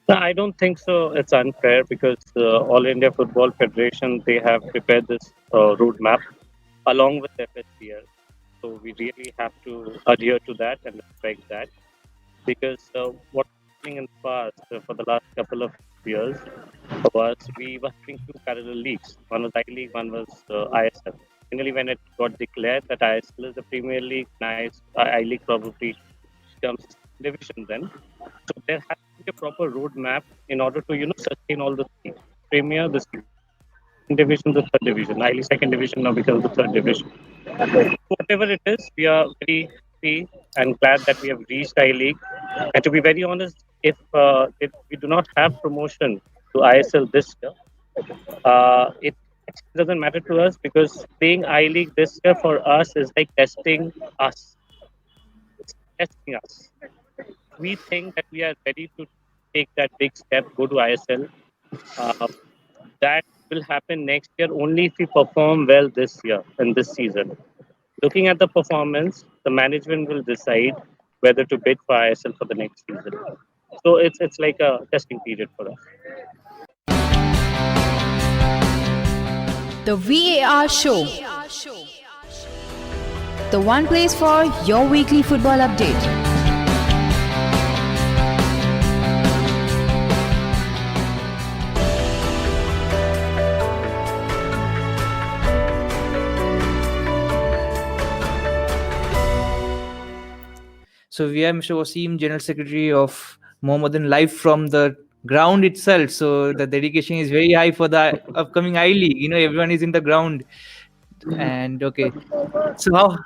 No, I don't think so. It's unfair because All India Football Federation they have prepared this roadmap along with FSPL. So we really have to adhere to that and respect that because what's happening in the past for the last couple of years was we were having two parallel leagues. One was I League, one was ISL. Finally, when it got declared that ISL is the Premier League, and I League probably becomes division then. So there has to be a proper roadmap in order to sustain all the three. Premier, the second division, the third division. I League second division now becomes the third division. Whatever it is, we are very happy and glad that we have reached I League. And to be very honest, if we do not have promotion to ISL this year, it doesn't matter to us because playing I League this year for us is like testing us. It's testing us. We think that we are ready to take that big step, go to ISL. Uh, that will happen next year only if we perform well this year and this season. Looking at the performance, the management will decide whether to bid for ISL for the next season. So it's like a testing period for us. The VAR Show, the one place for your weekly football update. So we have Mr. Wasim, General Secretary of Mohammedan, live from the ground itself. So the dedication is very high for the upcoming I League. Everyone is in the ground. And okay, so how?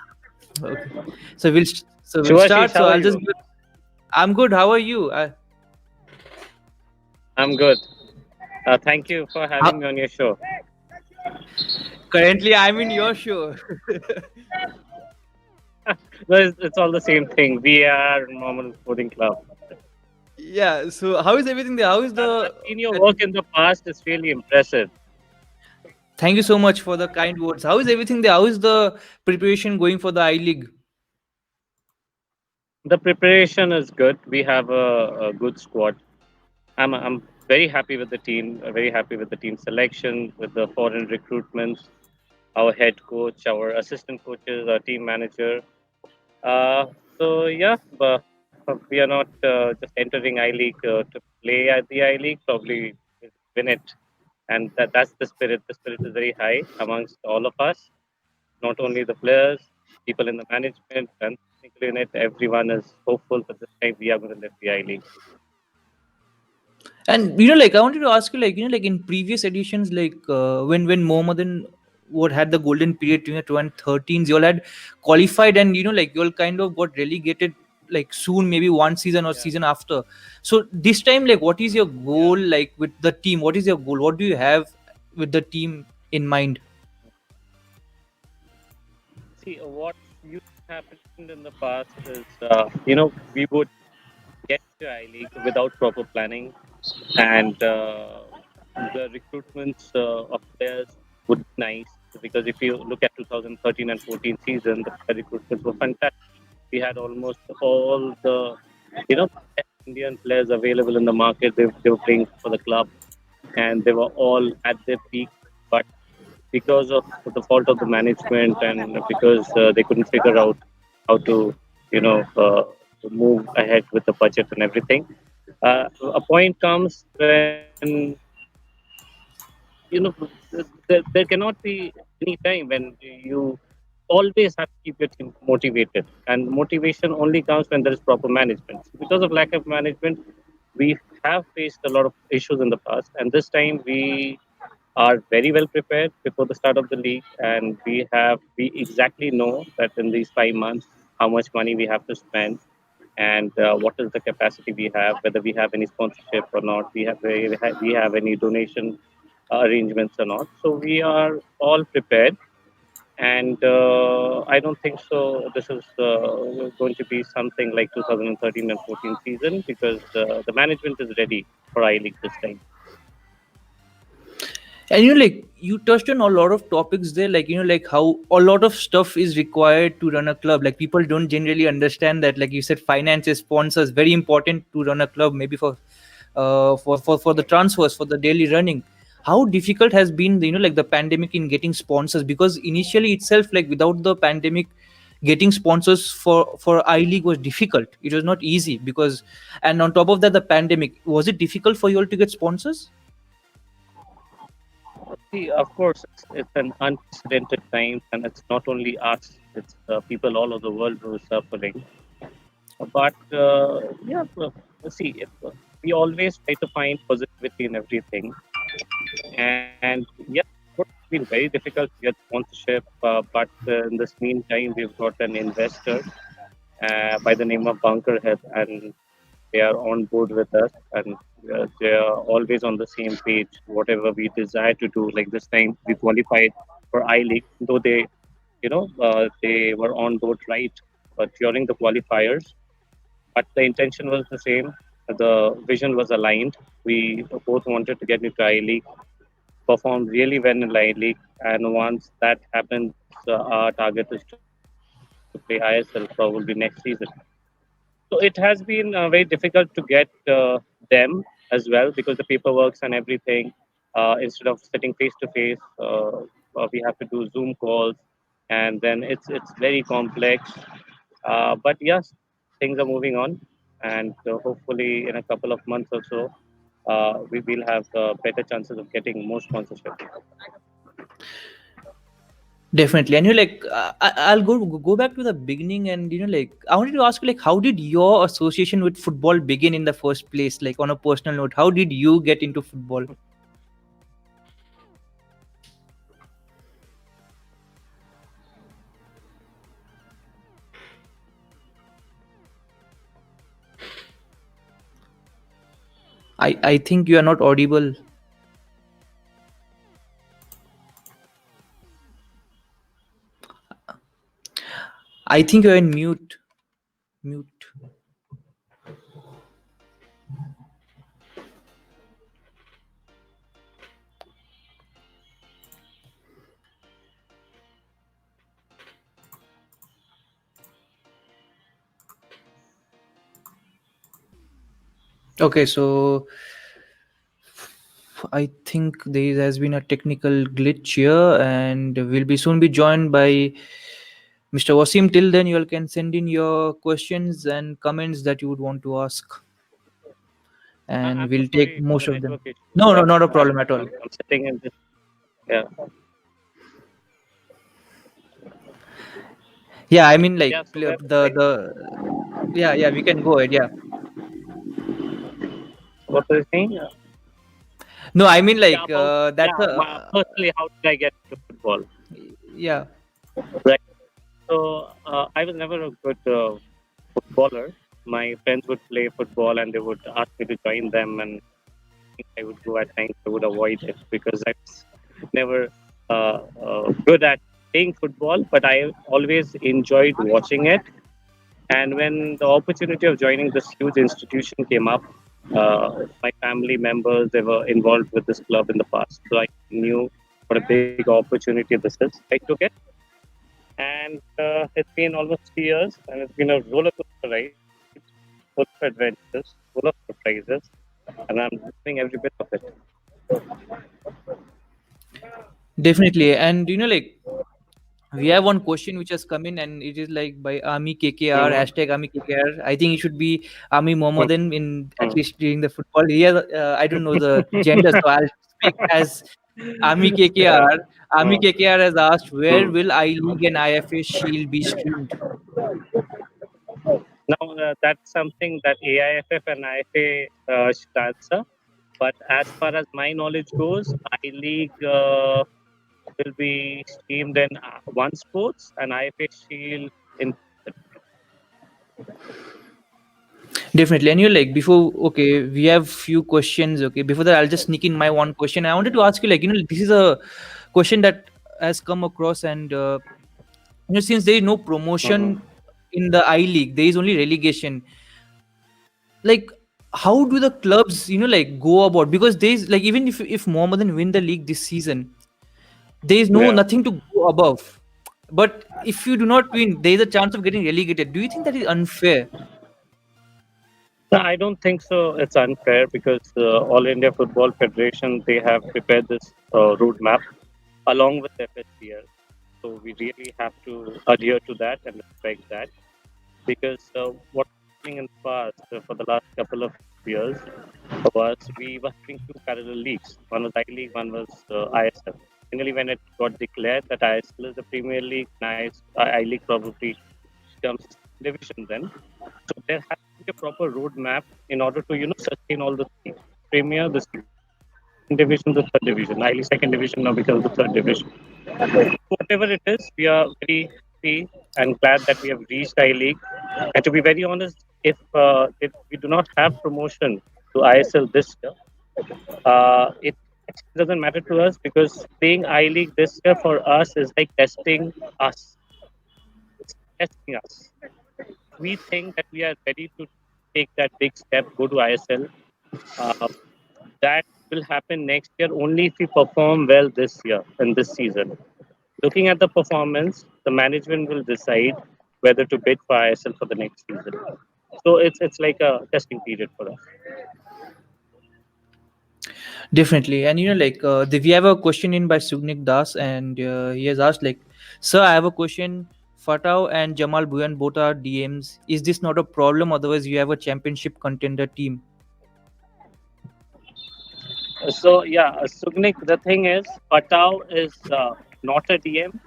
Okay, so we'll Shivashish, start. So how are I'll just. you? I'm good. How are you? I'm good. Thank you for How, having me on your show. currently, I'm in your show. Well, it's all the same thing. We are normal sporting club. Yeah. So how is everything there? How is I've the? seen your work in the past. It's really impressive. Thank you so much for the kind words. How is everything there? How is the preparation going for the I League? The preparation is good. We have a good squad. I'm very happy with the team. Very happy with the team selection, with the foreign recruitments, our head coach, our assistant coaches, our team manager. Uh, so yeah, but we are not just entering I League to play at the I League. Probably win it, and that's the spirit. The spirit is very high amongst all of us. Not only the players, people in the management, and technical unit. Everyone is hopeful that this time we are going to lift the I League. And I wanted to ask you, like in previous editions, when Mohammedan would had the golden period, 2013s, you all had qualified, and you all kind of got relegated like soon, maybe one season or Yeah, season after. So this time, like, what is your yeah. goal, like with the team? What is your goal? What do you have with the team in mind? See, what used to happen in the past is, we would get to I League without proper planning, and the recruitments of players would be nice because if you look at 2013 and 14 season, the player recruitments were fantastic. We had almost all the best Indian players available in the market. They were playing for the club, and they were all at their peak. But because of the fault of the management and because they couldn't figure out how to, you know, uh, move ahead with the budget and everything, a point comes when you know there cannot be any time when you always have to keep your team motivated, and motivation only comes when there is proper management. Because of lack of management, we have faced a lot of issues in the past, and this time we are very well prepared before the start of the league, and we exactly know that in these 5 months how much money we have to spend, and what is the capacity we have, whether we have any sponsorship or not, we have any donation arrangements or not. So we are all prepared, and I don't think so. This is going to be something like 2013 and 14 season because the management is ready for I League this time. And like you touched on a lot of topics there, like like how a lot of stuff is required to run a club. Like people don't generally understand that, like you said, finances, sponsors, very important to run a club, maybe for for the transfers, for the daily running. How difficult has been the, like the pandemic in getting sponsors? Because initially itself, like without the pandemic, getting sponsors for I League was difficult. It was not easy because, and on top of that, the pandemic, was it difficult for you all to get sponsors? See, of course, it's an unprecedented time, and it's not only us; it's people all over the world who are suffering. But yeah, see, we always try to find positivity in everything. And yes, it's been very difficult to get sponsorship, but in this meantime, we've got an investor by the name of Bunkerhead, and they are on board with us, and they are always on the same page. Whatever we desire to do, like this time, we qualified for I League, though they were on board right, but during the qualifiers, but the intention was the same. The vision was aligned. We both wanted to get into I League, perform really well in I League, and once that happens, our target is to play ISL probably next season. So it has been very difficult to get them as well because the paperworks and everything, instead of sitting face to face, we have to do Zoom calls, and then it's very complex. But yes, things are moving on, and hopefully in a couple of months or so, we will have better chances of getting more sponsorship. Definitely. And you like, I'll go back to the beginning, and like I wanted to ask you, like, how did your association with football begin in the first place? Like on a personal note, how did you get into football? I think you are not audible. I think you're in mute. Mute. Okay, so I think there has been a technical glitch here, and we'll be soon be joined by Mr. Wasim. Till then, you all can send in your questions and comments that you would want to ask, and I'm so we'll take sorry for most the of them. network issue. No, no, not a I'm, problem at all. I'm sitting in this. Yeah. Yeah, I mean, like Yeah. So where was I? yeah, we can go ahead. Yeah, What was I saying? no, I mean, Yeah. like About that's yeah. Personally, how did I get into football? yeah. Right. So I was never a good footballer. My friends would play football, and they would ask me to join them, and I would go at times. I would avoid it because I was never good at playing football, but I always enjoyed watching it. And when the opportunity of joining this huge institution came up, my family members they were involved with this club in the past, so I knew what a big opportunity this is. I took it, and it's been almost 3 years, and it's been a roller coaster ride, full of adventures, full of surprises, and I'm loving every bit of it. Definitely. And like we have one question which has come in, and it is like by Ami KKR, Mm-hmm. hashtag Ami KKR. I think it should be Ami Mohammedan in at Mm-hmm. least during the football. Yeah, I don't know the gender, so I'll speak as Ami Yeah. KKR. Ami Mm. KKR has asked, where Mm. will I League and IFA Shield be streamed? Now, that's something that AIFF and IFA should answer. But as far as my knowledge goes, I League will be streamed in One Sports and IFA Shield in. Definitely. And you're like, before, okay, we have few questions. Okay, before that, I'll just sneak in my one question. I wanted to ask you, like, this is a question that has come across, and since there is no Mhm. promotion in the I League, there is only relegation. Like, how do the clubs, like, go about? Because there is like, even if Mohammedan win the league this season, there is no Yeah. nothing to go above. But if you do not win, there is a chance of getting relegated. Do you think that is unfair? No, I don't think so. It's unfair because All India Football Federation they have prepared this roadmap along with FSPL. So we really have to adhere to that and respect that because what's happening in the past for the last couple of years was we were having two parallel leagues. One was I League, one was ISL. Finally, when it got declared that ISL is the Premier League, I League probably becomes division then. So there has to be a proper roadmap in order to sustain all the three. Premier, the second division, the third division. I League second division now becomes the third division. Whatever it is, we are very happy and glad that we have reached I League. And to be very honest, if we do not have promotion to ISL this year, it actually doesn't matter to us because playing I League this year for us is like testing us. It's testing us. We think that we are ready to take that big step, go to ISL. Uh, that will happen next year only if we perform well this year and this season. Looking at the performance, the management will decide whether to bid for ISL for the next season. So it's like a testing period for us. Definitely. And we have a question in by Sugnik Das, and he has asked, like, sir, I have a question. Fatau and Jamal Buyan both are DMs. Is this not a problem? Otherwise, you have a championship contender team. So yeah, Sugnik, the thing is, Patau is not a DM.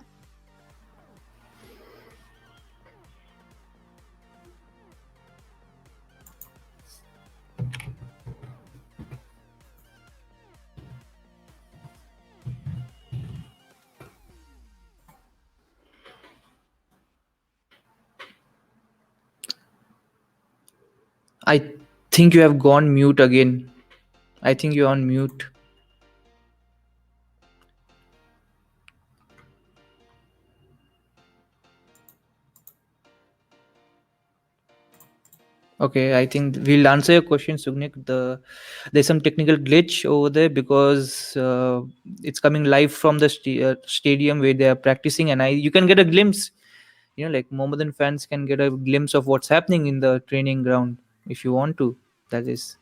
I think you have gone mute again. I think you're on mute. Okay, I think we'll answer your question, Sugnik. There's some technical glitch over there because it's coming live from the stadium where they are practicing, and you can get a glimpse. Like Mohammedan fans can get a glimpse of what's happening in the training ground if you want to. That is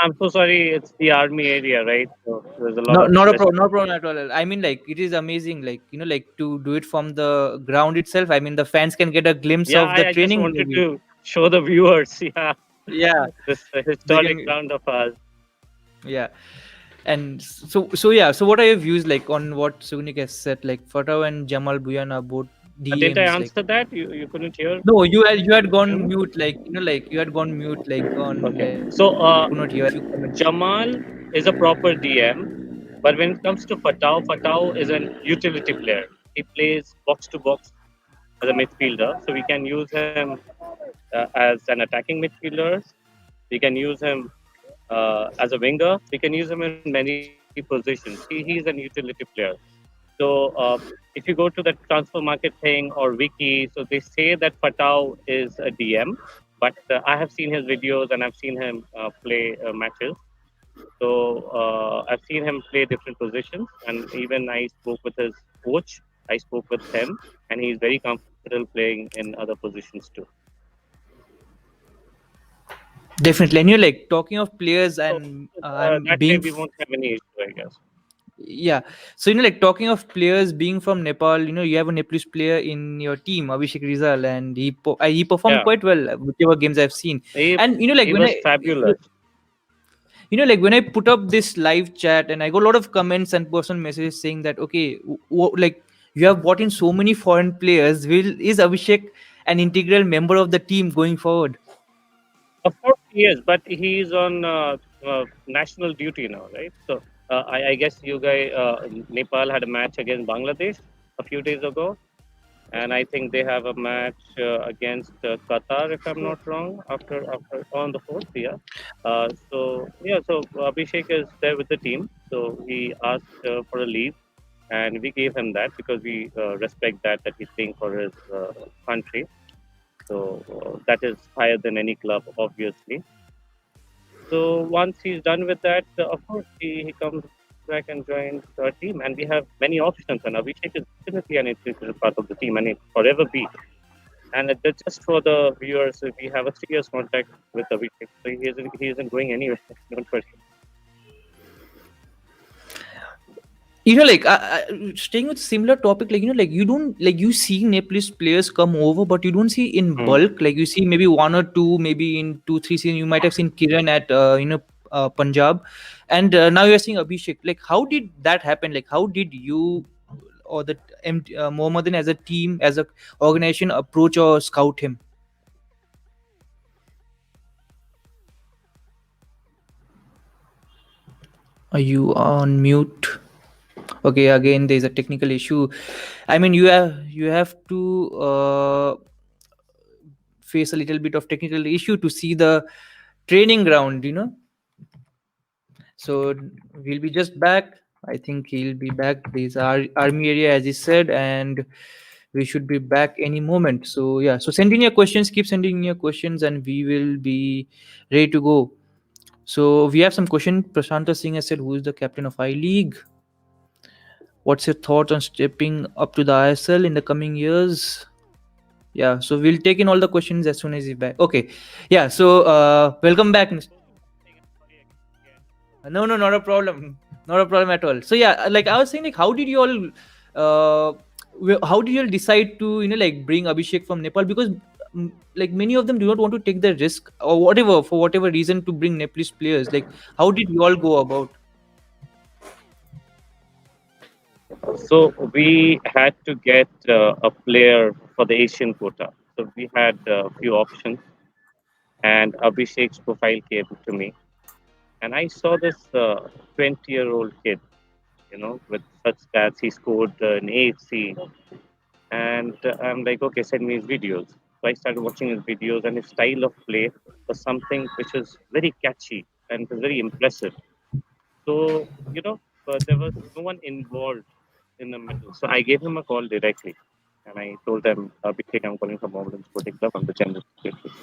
I'm so sorry, it's the army area, right? So there's a lot not of not a less. problem, no problem at all. I mean, like it is amazing. Like like to do it from the ground itself. I mean, the fans can get a glimpse Yeah, of the I just training wanted maybe. to show the viewers, yeah, Yeah, this they historic can. ground of ours. Yeah. And so what are your views like on what Sugnik has said? Like Fatah and Jamal Buyan are both Didn't I DMs. Like answer that? You couldn't hear? no, you had You gone know? mute. Like like you had gone mute. Like on Okay. like So I could not hear a few comments. Jamal is a proper DM, but when it comes to Fatau, Fatau is an utility player. He plays box to box as a midfielder, so we can use him as an attacking midfielder. We can use him as a winger. We can use him in many positions. He's an utility player. So if you go to the transfer market thing or wiki, so they say that Fatau is a DM, but I have seen his videos and I've seen him play matches. So I've seen him play different positions, and even I spoke with his coach. I spoke with him, and he's very comfortable playing in other positions too. Definitely. And you're like talking of players, So and I'm that way being we won't have any issue, I guess. yeah. So like talking of players being from Nepal, you have a Nepalese player in your team, Abhishek Rizal, and he performed Yeah, quite well whichever games I've seen. he And like he when was I fabulous. like when I put up this live chat, and I got a lot of comments and personal messages saying that okay, like you have brought in so many foreign players. Will is Abhishek an integral member of the team going forward? Of course he is, but he's on national duty now, right? So I guess you guys, Nepal had a match against Bangladesh a few days ago, and I think they have a match against Qatar, if I'm not wrong, after on the fourth, yeah. So Abhishek is there with the team, so he asked for a leave, and we gave him that because we respect that he's playing for his country. So that is higher than any club, obviously. So once he's done with that, of course he comes back and joins our team, and we have many options. And Abhishek is definitely an integral part of the team, and it forever be. And just for the viewers, we have a 3 years contract with Abhishek, so he isn't going anywhere. Don't worry. Like staying with similar topic, like like you don't, like you see Nepalese players come over, but you don't see in Hmm. bulk. Like you see maybe one or two, maybe in 2 3 seasons you might have seen Kiran at Punjab, and now you're seeing Abhishek. Like how did that happen? Like how did you or the Mohammedan as a team, as a organization, approach or scout him? Are you on mute? Okay, again there's a technical issue. I mean, you have to face a little bit of technical issue to see the training ground. So we'll be just back. I think he'll be back. There's our army area, as he said, and we should be back any moment. So yeah, so send in your questions, keep sending in your questions, and we will be ready to go. So we have some question. Prashanta Singh has said, who is the captain of I League? What's your thought on stepping up to the ISL in the coming years? Yeah, so we'll take in all the questions as soon as he's back. Okay. Yeah, so welcome back. No, no, not a problem. Not a problem at all. So yeah, like I was saying, like how did you all how did you all decide to like bring Abhishek from Nepal? Because like many of them do not want to take the risk or whatever, for whatever reason, to bring Nepalese players. Like how did you all go about? So we had to get a player for the Asian quota. So we had a few options, and Abhishek's profile came to me, and I saw this 20-year-old kid, with such stats. He scored an AFC, and I'm like, okay, send me his videos. So I started watching his videos, and his style of play was something which was very catchy and was very impressive. So, there was no one involved in the middle. So I gave him a call directly, and I told them, Abhishek, I'm calling from Mohammedan Sporting Club. I'm the general secretary.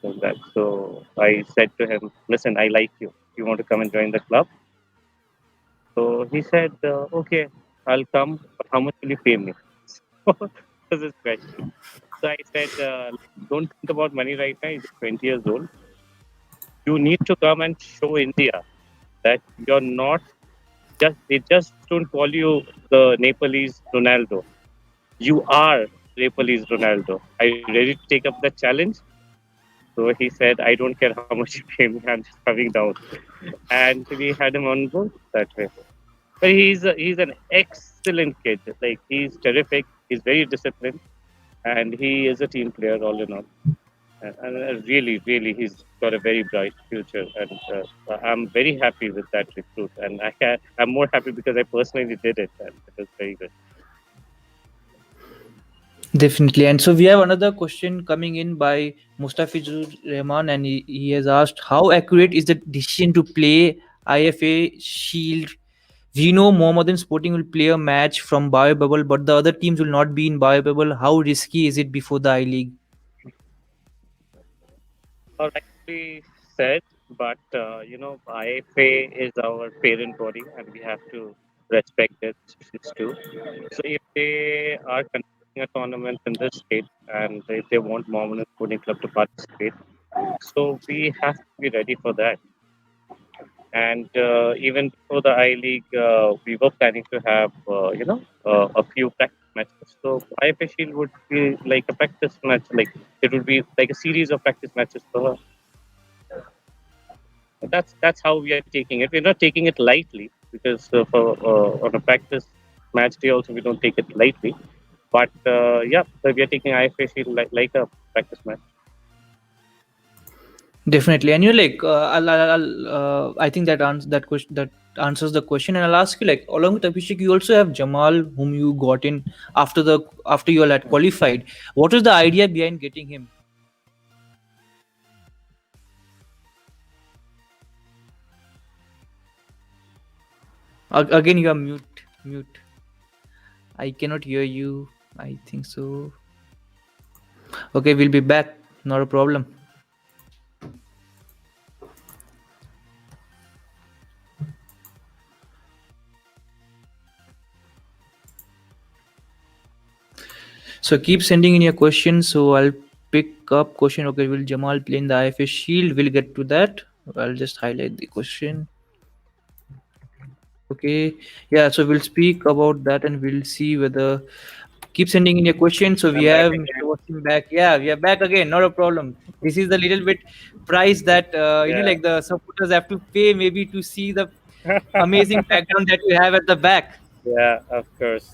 Like that. So I said to him, listen, I like you. You want to come and join the club? So he said, okay, I'll come, but how much will you pay me? So was his question. So I said, don't think about money right now. He's 20 years old. You need to come and show India that you're not they just don't call you the Nepalese Ronaldo. You are Nepalese Ronaldo. Are you ready to take up that challenge? So he said, I don't care how much you pay me, I'm just coming down. And we had him on board that way. But he's an excellent kid. Like he's terrific. He's very disciplined, and he is a team player all in all. And really, really, he's got a very bright future. And I'm very happy with that recruit. And I'm more happy because I personally did it, and it was very good. Definitely. And so we have another question coming in by Mustafizur Rahman, and he has asked, how accurate is the decision to play IFA Shield? We know Mohammedan Sporting will play a match from Bio Bubble, but the other teams will not be in Bio Bubble. How risky is it before the I League? Rightly said, but IFA is our parent body, and we have to respect their decisions too. So if they are conducting a tournament in this state, and if they want Mohammedan Sporting Club to participate, so we have to be ready for that. And even before the I League, we were planning to have a few practice matches. So IFA Shield would be like a practice match, like it would be like a series of practice matches for her. That's how we are taking it. We're not taking it lightly because on a practice match day also we don't take it lightly. But yeah, so we are taking IFA Shield like a practice match. Definitely. And you're like, I think that question that answers the question. And I'll ask you, like, along with Abhishek, you also have Jamal, whom you got in after you all had qualified. What was the idea behind getting him? Again, you are mute. Mute. I cannot hear you. I think so. Okay, we'll be back. Not a problem. So keep sending in your questions. So I'll pick up question. Okay, will Jamal play in the IFA Shield? We'll get to that. I'll just highlight the question. Okay, yeah. So we'll speak about that and we'll see whether keep sending in your questions. So we I'm back have Mr. again. Wasim back. Yeah, we are back again. Not a problem. This is the little bit price that Yeah. like the supporters have to pay maybe to see the amazing background that you have at the back. Yeah, of course.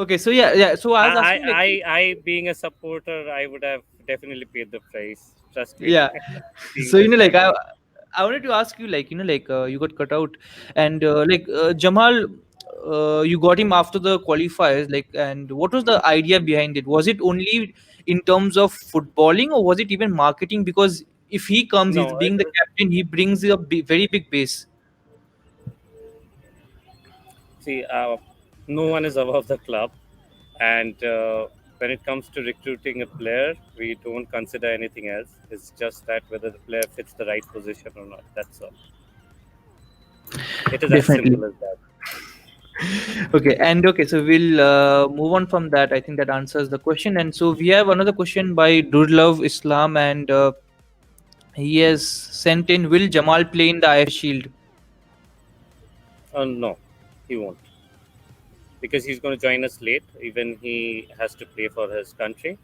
Okay, so yeah. So I was I, asking like, I, I, being a supporter, I would have definitely paid the price. Trust me. yeah. Seeing So this like background. I wanted to ask you like you got cut out and Jamal, you got him after the qualifiers like, and what was the idea behind it? Was it only in terms of footballing or was it even marketing? Because if he comes, he's No, being the captain, he brings a very big base. see, no one is above the club, and when it comes to recruiting a player, we don't consider anything else. It's just that whether the player fits the right position or not. That's all. It is as Definitely. simple as that. Okay, and okay, so we'll move on from that. I think that answers the question. And so we have another question by Durlove Islam, and he has sent in: will Jamal play in the IF Shield? No, he won't, because he's going to join us late. Even he has to play for his country,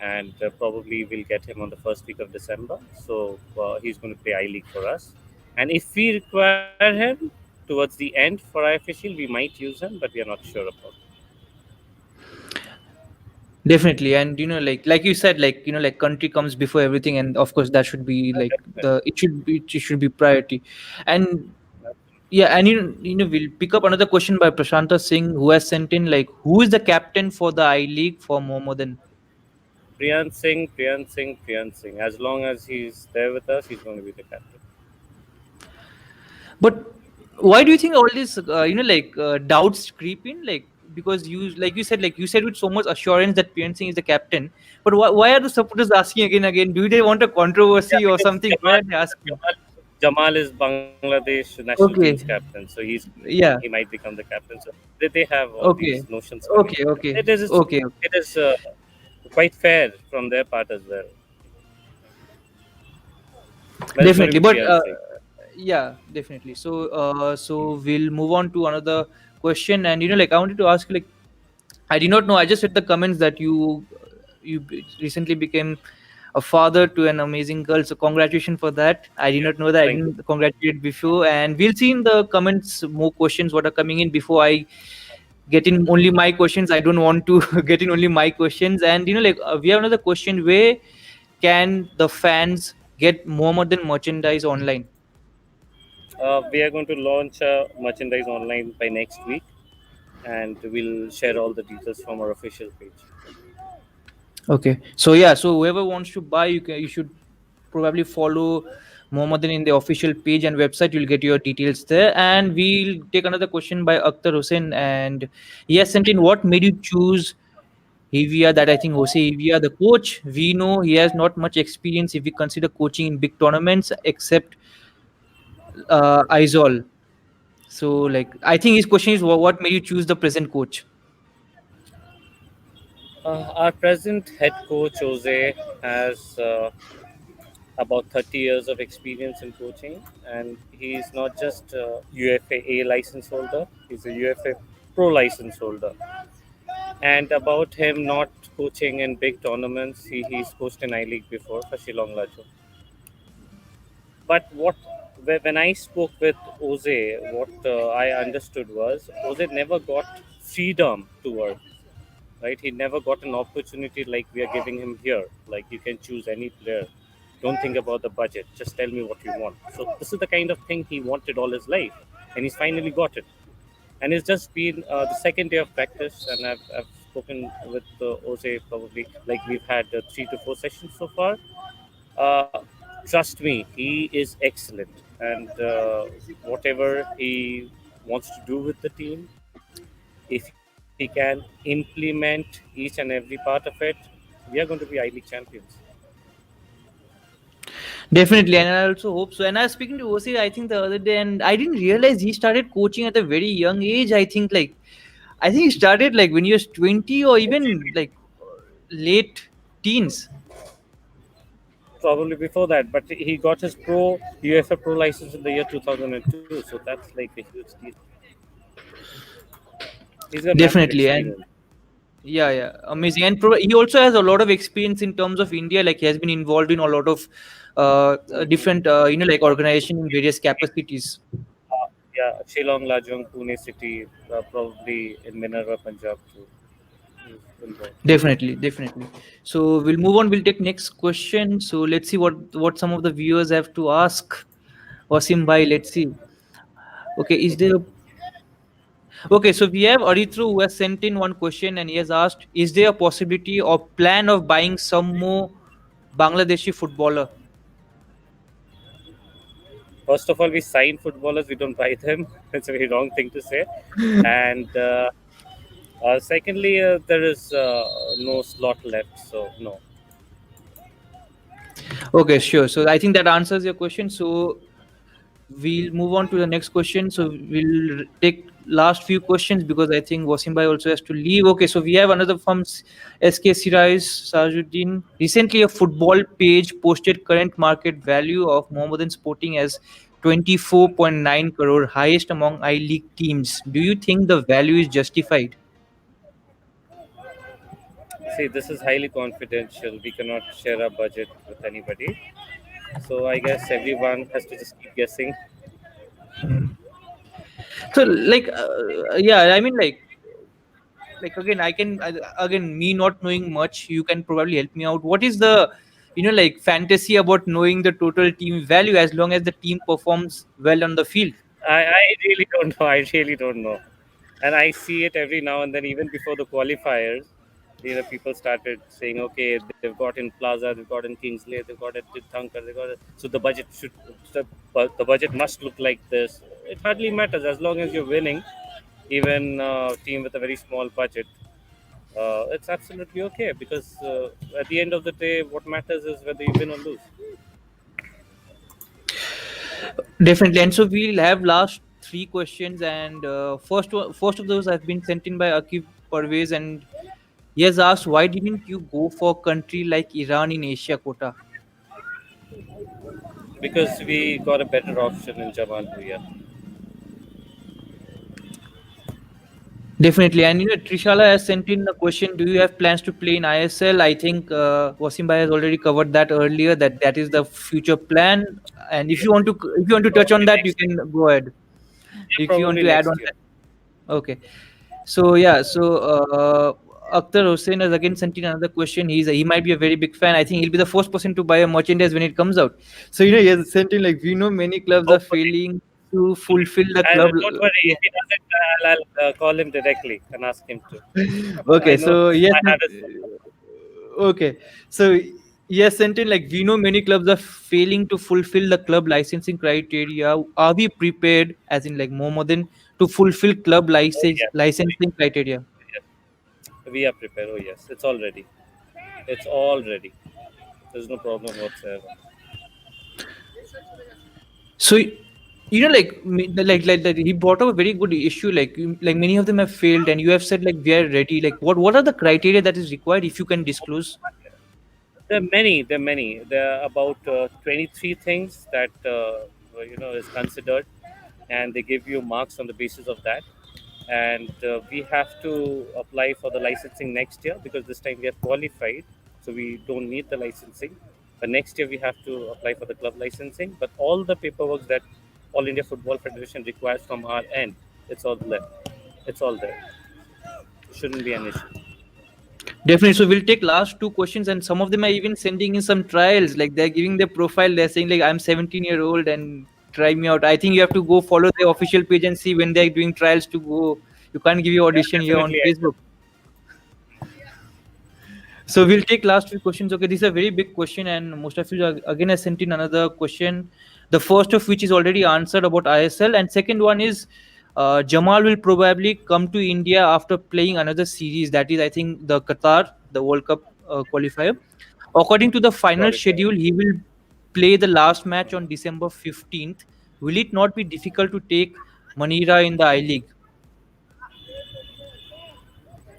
and probably we'll get him on the first week of December. So he's going to play I League for us. And if we require him towards the end for IFSC, we might use him, but we are not sure about. Definitely, and like you said, like country comes before everything, and of course that should be like Definitely. it should be priority, and yeah, and we'll pick up another question by Prashanta Singh who has sent in like, who is the captain for the I League for Mohammedan? Priyan Singh. As long as he's there with us, he's going to be the captain. But why do you think all this doubts creep in? Like, because you said with so much assurance that Priyan Singh is the captain, but why are the supporters asking again and again? Do they want a Yeah, controversy or because something? Why are they asking? Jamal is Bangladesh national team's Okay, captain, so yeah, he might become the captain. So they have all these okay, notions coming okay, up. okay, okay. It is quite fair from their part as well. But it's going to Definitely, be but Priyan Singh. yeah, definitely. So we'll move on to another question, and like I wanted to ask you, like, I did not know. I just read the comments that recently became a father to an amazing girl. So congratulations for that. I did Yeah, not know that. I thank you. didn't congratulate before, and we'll see in the comments more questions what are coming in before I get in only my questions. I don't want to get in only my questions, and we have another question: where can the fans get Mohammedan merchandise online? We are going to launch merchandise online by next week, and we'll share all the details from our official page. Okay. So yeah, so whoever wants to buy, you should probably follow Mohammedan in the official page and website. You'll get your details there. And we'll take another question by Akhtar Hussain. And he has sent in: what made you choose Hevia? That I think Jose Hevia, the coach. We know he has not much experience if we consider coaching in big tournaments, except Aizol. So like, I think his question is, what made you choose the present coach? Our present head coach Jose has about 30 years of experience in coaching, and he's not just a UFA A license holder, he's a UFA Pro license holder. And about him not coaching in big tournaments, he's coached in I League before for Shillong Lajo. But when I spoke with Jose, what I understood was Jose never got freedom to work. Right, he never got an opportunity like we are giving him here. Like, you can choose any player. Don't think about the budget. Just tell me what you want. So this is the kind of thing he wanted all his life, and he's finally got it. And it's just been the second day of practice, and I've spoken with Jose probably, like, we've had 3 to 4 sessions so far. Uh, Trust me, he is excellent, and whatever he wants to do with the team, if he can implement each and every part of it, we are going to be I League champions. Definitely, and I also hope so. And I was speaking to Osi, I think the other day, and I didn't realize he started coaching at a very young age. I think he started like when he was 20 or even like late teens. Probably before that, but he got his pro UEFA Pro license in the year 2002, so that's like a huge deal. He's got massive Definitely, and experience. yeah, amazing. And he also has a lot of experience in terms of India. Like he has been involved in a lot of different, like organization in various capacities. Yeah, Shillong, Lajong, Pune City, probably in Minerva, Punjab too. He's involved. Definitely. So we'll move on. We'll take next question. So let's see what some of the viewers have to ask. Wasim bhai, let's see. Okay, is there? Okay, so we have Aritru who has sent in one question and he has asked: is there a possibility or plan of buying some more Bangladeshi footballer? First of all, we sign footballers, we don't buy them. That's a very wrong thing to say. And secondly, there is no slot left, so no. Okay, sure. So I think that answers your question. So we'll move on to the next question. So we'll take last few questions because I think Wasim bhai also has to leave. Okay, so we have another from SK Siraj Sajuddin. Recently, a football page posted current market value of Mohammedan Sporting as 24.9 crore, highest among I League teams. Do you think the value is justified? See, this is highly confidential. We cannot share our budget with anybody. So I guess everyone has to just keep guessing. So, like, yeah, I mean, like again I can again me not knowing much, you can probably help me out. What is the like fantasy about knowing the total team value as long as the team performs well on the field? I really don't know. I really don't know. And I see it every now and then, even before the qualifiers. People started saying, okay, they've got in Plaza, they've got in Kingsley, they've got at Thankar, they got it. So the budget should, the budget must look like this. It hardly matters as long as you're winning. Even team with a very small budget, it's absolutely okay because at the end of the day, what matters is whether you win or lose. Definitely. And so we'll have last three questions, and first of those have been sent in by Akib Parvez, and he has asked, why didn't you go for country like Iran in Asia quota? Because we got a better option in Jamal Bhuiya. Definitely. And Trishala has sent in a question: do you have plans to play in ISL? I think Wasim Bhai has already covered that earlier. That is the future plan. And if you want to touch on Probably that, you next can year. go ahead. Yeah, If you want probably to add on next year. that, okay. So yeah, so Akhtar Hussain has again sent in another question. He might be a very big fan. I think he'll be the first person to buy a merchandise when it comes out. So he has sent in, like, we know many clubs are Hopefully. failing to fulfill the And club. don't worry, if he doesn't, I'll call him directly and ask him to. I Okay, know so yes, I had his. okay, so yes, Sentin, like, we know many clubs are failing to fulfill the club licensing criteria. Are we prepared, as in like Mohammedan, to fulfill club Oh yes, licensing criteria? yes, we are prepared. Oh yes, it's all ready. It's all ready. There's no problem whatsoever. So like he brought up a very good issue. Like many of them have failed, and you have said like we are ready. Like what are the criteria that is required, if you can disclose? There are many. There are many. There are about 23 things that is considered, and they give you marks on the basis of that. And we have to apply for the licensing next year because this time we are qualified, so we don't need the licensing. But next year we have to apply for the club licensing. But all the paperwork that All India Football Federation requires from our end, it's all there. It's all there. Shouldn't be an issue. Definitely. So we'll take last two questions, and some of them are even sending in some trials. Like they're giving their profile. They're saying like, I'm 17-year-old and try me out. I think you have to go follow the official page and see when they're doing trials to go. You can't give your Yeah, audition here on definitely. I Facebook. So we'll take last few questions. Okay, this is a very big question, and most of you again has sent in another question. The first of which is already answered about ISL, and second one is Jamal will probably come to India after playing another series. That is, I think, the Qatar, the World Cup qualifier. According to the final qualify. schedule, he will play the last match on December 15th. Will it not be difficult to take Manira in the I League?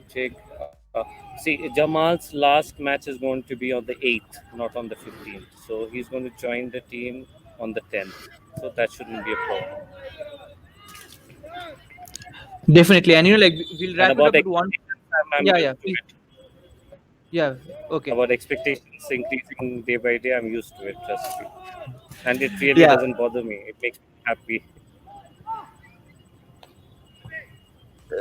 Take Uh, See, Jamal's last match is going to be on the 8th, not on the 15th. So he's going to join the team on the 10th. So that shouldn't be a problem. Definitely, and like we'll And wrap it about up with one. expectations, I'm Yeah, yeah, used to please. it. Yeah, okay. About expectations increasing day by day, I'm used to it, trust me. And it really Yeah, doesn't bother me. It makes me happy.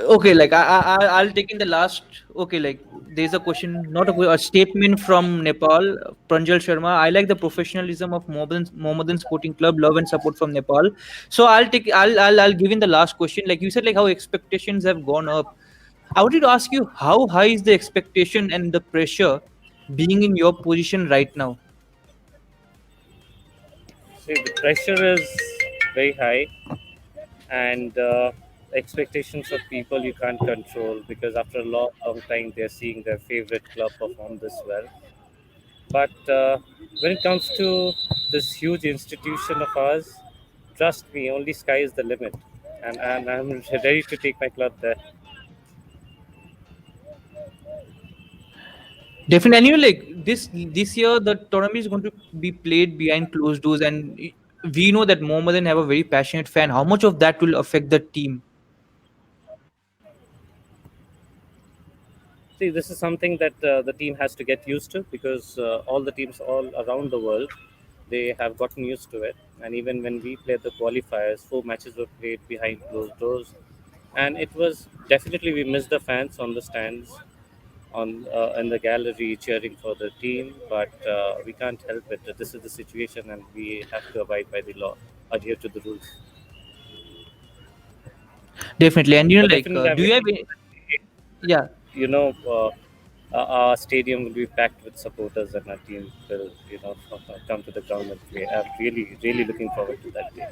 okay, like I'll take in the last. Okay, like there's a question, not a statement from Nepal, Pranjal Sharma. I like the professionalism of Mohammedan Sporting Club, love and support from Nepal. So I'll give in the last question. Like you said, like how expectations have gone up. I wanted to ask you, how high is the expectation and the pressure being in your position right now? See, the pressure is very high, and expectations of people you can't control because after a long, long time they're seeing their favorite club perform this well. But when it comes to this huge institution of ours, trust me, only sky is the limit, and I'm ready to take my club there. Definitely, and like this year, the tournament is going to be played behind closed doors, and we know that Mohammedan have a very passionate fan. How much of that will affect the team? See, this is something that the team has to get used to because all the teams all around the world they have gotten used to it. And even when we played the qualifiers, 4 matches were played behind closed doors, and it was definitely we missed the fans on the stands, on in the gallery cheering for the team. But we can't help it. This is the situation, and we have to abide by the law, adhere to the rules. Definitely, and But like, definitely, I'm do you very have? Yeah, you know. Our stadium will be packed with supporters and our team will come to the ground and play. I'm really looking forward to that day.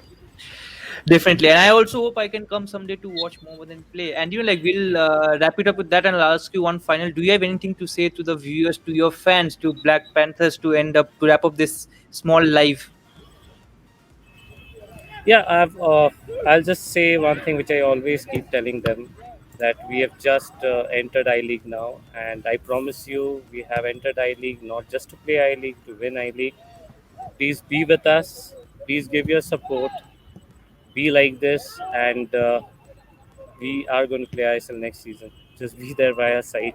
definitely, and I also hope I can come someday to watch Mohammedan play. And like, we'll wrap it up with that, and I'll ask you one final. Do you have anything to say to the viewers, to your fans, to Black Panthers, to wrap up this small live? Yeah, I'll just say one thing which I always keep telling them, that we have just entered I League now, and I promise you we have entered I League not just to play I League, to win I League. Please be with us, please give your support, be like this, and we are going to play ISL next season. Just be there by our side.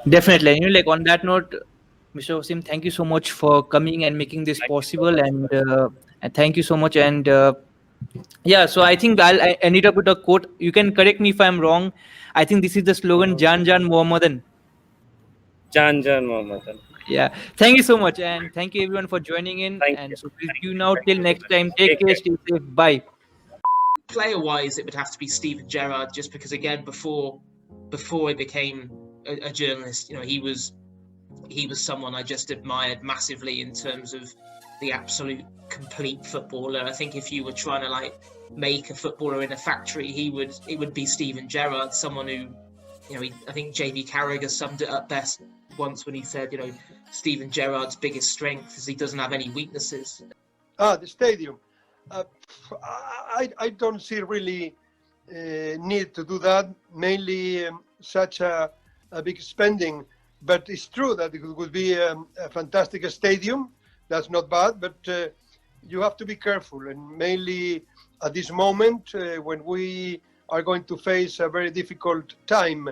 Definitely. And like on that note, Mr. Wasim, thank you so much for coming and making this Thank you so possible. much. And thank you so much. And yeah, so I think I ended up with a quote. You can correct me if I'm wrong. I think this is the slogan Jan Jan Mohammedan. Jan Jan Mohammedan. Yeah. Thank you so much. And thank you everyone for joining in. Thank you. And so with Thank you you. now Thank till you very next much. time. Take Take care, care. stay safe. Bye. Player wise, it would have to be Steven Gerrard, just because again before he became a journalist, he was someone I just admired massively in terms of the absolute complete footballer. I think if you were trying to like make a footballer in a factory, it would be Steven Gerrard, someone who, I think JB Carragher summed it up best once when he said, Steven Gerrard's biggest strength is he doesn't have any weaknesses. The stadium. I don't see really need to do that. Mainly such a big spending, but it's true that it would be a fantastic stadium. That's not bad, but you have to be careful, and mainly at this moment when we are going to face a very difficult time.